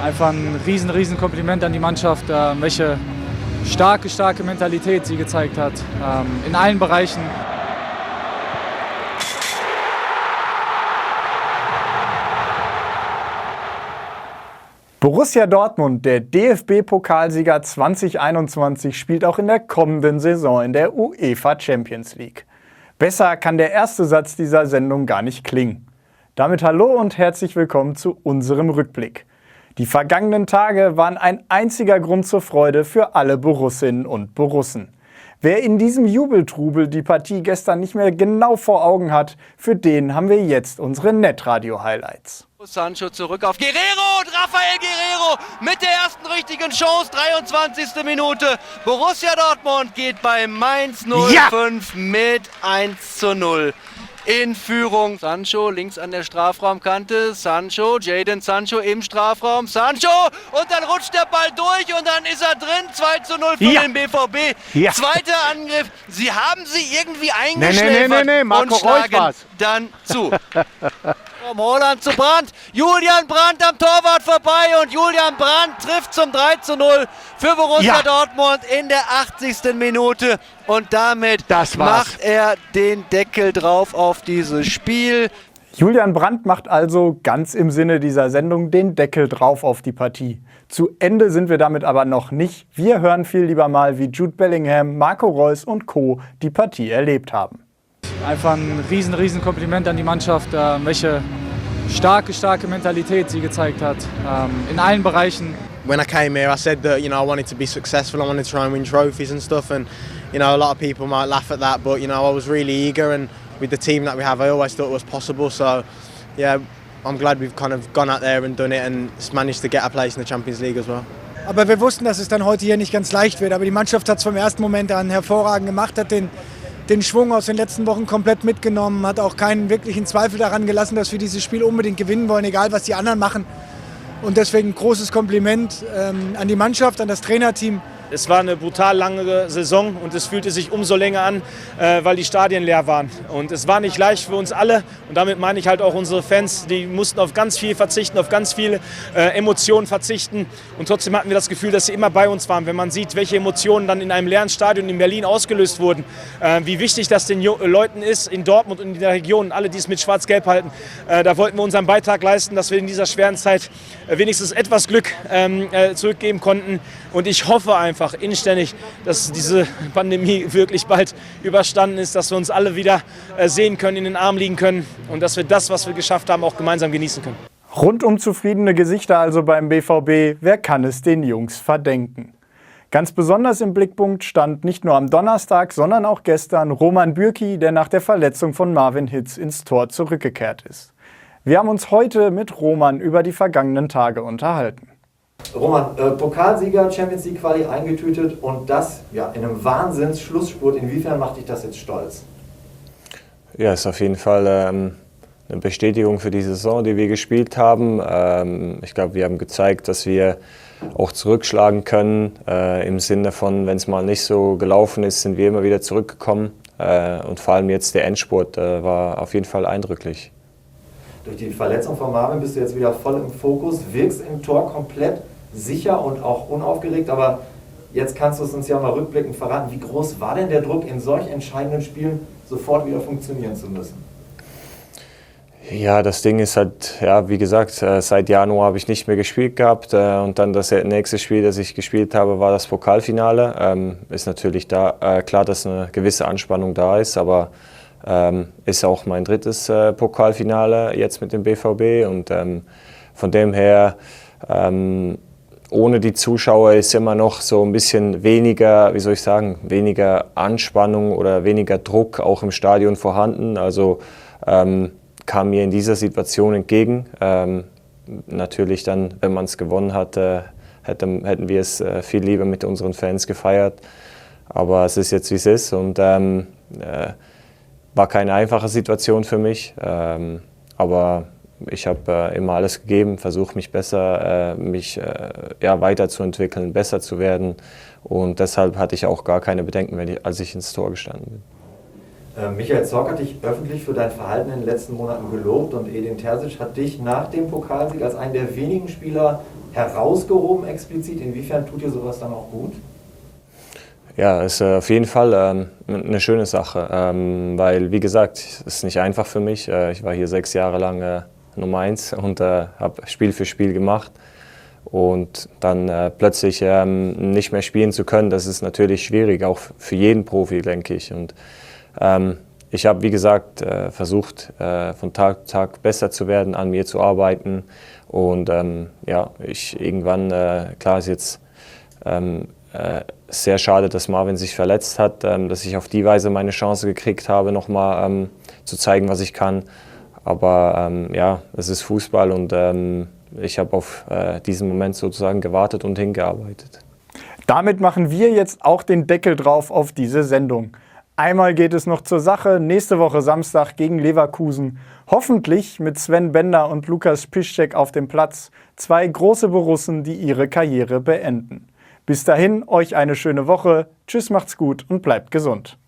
Einfach ein riesen Kompliment an die Mannschaft, welche starke Mentalität sie gezeigt hat, in allen Bereichen. Borussia Dortmund, der DFB-Pokalsieger 2021, spielt auch in der kommenden Saison in der UEFA Champions League. Besser kann der erste Satz dieser Sendung gar nicht klingen. Damit hallo und herzlich willkommen zu unserem Rückblick. Die vergangenen Tage waren ein einziger Grund zur Freude für alle Borussinnen und Borussen. Wer in diesem Jubeltrubel die Partie gestern nicht mehr genau vor Augen hat, für den haben wir jetzt unsere Netradio-Highlights. Sancho zurück auf Guerrero und Rafael Guerrero mit der ersten richtigen Chance, 23. Minute. Borussia Dortmund geht bei Mainz 05 mit 1:0 in Führung. Sancho links an der Strafraumkante, Jadon Sancho im Strafraum, Sancho und dann rutscht der Ball durch und dann ist er drin, 2:0 für den BVB. Ja. Zweiter Angriff, sie haben sie irgendwie eingeschläfert und schlagen dann zu. Vom Holland zu Brandt, Julian Brandt am Torwart vorbei und Julian Brandt trifft zum 3:0 für Borussia Dortmund in der 80. Minute und damit macht er den Deckel drauf auf dieses Spiel. Julian Brandt macht also ganz im Sinne dieser Sendung den Deckel drauf auf die Partie. Zu Ende sind wir damit aber noch nicht. Wir hören viel lieber mal, wie Jude Bellingham, Marco Reus und Co. die Partie erlebt haben. Einfach ein riesen Kompliment an die Mannschaft, welche starke Mentalität sie gezeigt hat, in allen Bereichen. When I came here, I said that I wanted to be successful. I wanted to try and win trophies and stuff. And a lot of people might laugh at that, but I was really eager. And with the team that we have, I always thought it was possible. So yeah, I'm glad we've kind of gone out there and done it and managed to get a place in the Champions League as well. Aber wir wussten, dass es dann heute hier nicht ganz leicht wird. Aber die Mannschaft hat es vom ersten Moment an hervorragend gemacht, hat den Schwung aus den letzten Wochen komplett mitgenommen, hat auch keinen wirklichen Zweifel daran gelassen, dass wir dieses Spiel unbedingt gewinnen wollen, egal was die anderen machen. Und deswegen großes Kompliment an die Mannschaft, an das Trainerteam. Es war eine brutal lange Saison und es fühlte sich umso länger an, weil die Stadien leer waren. Und es war nicht leicht für uns alle und damit meine ich halt auch unsere Fans, die mussten auf ganz viel verzichten, auf ganz viele Emotionen verzichten und trotzdem hatten wir das Gefühl, dass sie immer bei uns waren. Wenn man sieht, welche Emotionen dann in einem leeren Stadion in Berlin ausgelöst wurden, wie wichtig das den Leuten ist in Dortmund und in der Region, alle, die es mit Schwarz-Gelb halten, da wollten wir unseren Beitrag leisten, dass wir in dieser schweren Zeit wenigstens etwas Glück zurückgeben konnten und ich hoffe einfach inständig, dass diese Pandemie wirklich bald überstanden ist, dass wir uns alle wieder sehen können, in den Armen liegen können und dass wir das, was wir geschafft haben, auch gemeinsam genießen können. Rundum zufriedene Gesichter also beim BVB. Wer kann es den Jungs verdenken? Ganz besonders im Blickpunkt stand nicht nur am Donnerstag, sondern auch gestern Roman Bürki, der nach der Verletzung von Marvin Hitz ins Tor zurückgekehrt ist. Wir haben uns heute mit Roman über die vergangenen Tage unterhalten. Roman, Pokalsieger, Champions League Quali eingetütet und das in einem Wahnsinns-Schlussspurt. Inwiefern macht dich das jetzt stolz? Ja, ist auf jeden Fall eine Bestätigung für die Saison, die wir gespielt haben. Ich glaube, wir haben gezeigt, dass wir auch zurückschlagen können. Im Sinne von, wenn es mal nicht so gelaufen ist, sind wir immer wieder zurückgekommen. Und vor allem jetzt der Endspurt war auf jeden Fall eindrücklich. Durch die Verletzung von Marvin bist du jetzt wieder voll im Fokus, wirkst im Tor komplett sicher und auch unaufgeregt, aber jetzt kannst du es uns ja mal rückblickend verraten. Wie groß war denn der Druck, in solch entscheidenden Spielen sofort wieder funktionieren zu müssen? Ja, das Ding ist halt, wie gesagt, seit Januar habe ich nicht mehr gespielt gehabt und dann das nächste Spiel, das ich gespielt habe, war das Pokalfinale. Ist natürlich da klar, dass eine gewisse Anspannung da ist, aber ist auch mein drittes Pokalfinale jetzt mit dem BVB und von dem her, ohne die Zuschauer ist immer noch so ein bisschen weniger, weniger Anspannung oder weniger Druck auch im Stadion vorhanden. Also kam mir in dieser Situation entgegen. Natürlich dann, wenn man es gewonnen hat, hätten wir es viel lieber mit unseren Fans gefeiert. Aber es ist jetzt, wie es ist und war keine einfache Situation für mich, aber ich habe immer alles gegeben, versuche mich besser, weiterzuentwickeln, besser zu werden und deshalb hatte ich auch gar keine Bedenken, als ich ins Tor gestanden bin. Michael Zorc hat dich öffentlich für dein Verhalten in den letzten Monaten gelobt und Edin Terzic hat dich nach dem Pokalsieg als einen der wenigen Spieler herausgehoben explizit? Inwiefern tut dir sowas dann auch gut? Ja, ist auf jeden Fall eine schöne Sache, weil, wie gesagt, es ist nicht einfach für mich. Ich war hier 6 Jahre lang Nummer 1 und habe Spiel für Spiel gemacht. Und dann plötzlich nicht mehr spielen zu können, das ist natürlich schwierig, auch für jeden Profi, denke ich. Und ich habe, wie gesagt, versucht, von Tag zu Tag besser zu werden, an mir zu arbeiten. Und ja, irgendwann, klar ist jetzt sehr schade, dass Marvin sich verletzt hat, dass ich auf die Weise meine Chance gekriegt habe, nochmal zu zeigen, was ich kann. Aber ja, es ist Fußball und ich habe auf diesen Moment sozusagen gewartet und hingearbeitet. Damit machen wir jetzt auch den Deckel drauf auf diese Sendung. Einmal geht es noch zur Sache, nächste Woche Samstag gegen Leverkusen. Hoffentlich mit Sven Bender und Lukas Piszczek auf dem Platz. 2 große Borussen, die ihre Karriere beenden. Bis dahin, euch eine schöne Woche. Tschüss, macht's gut und bleibt gesund.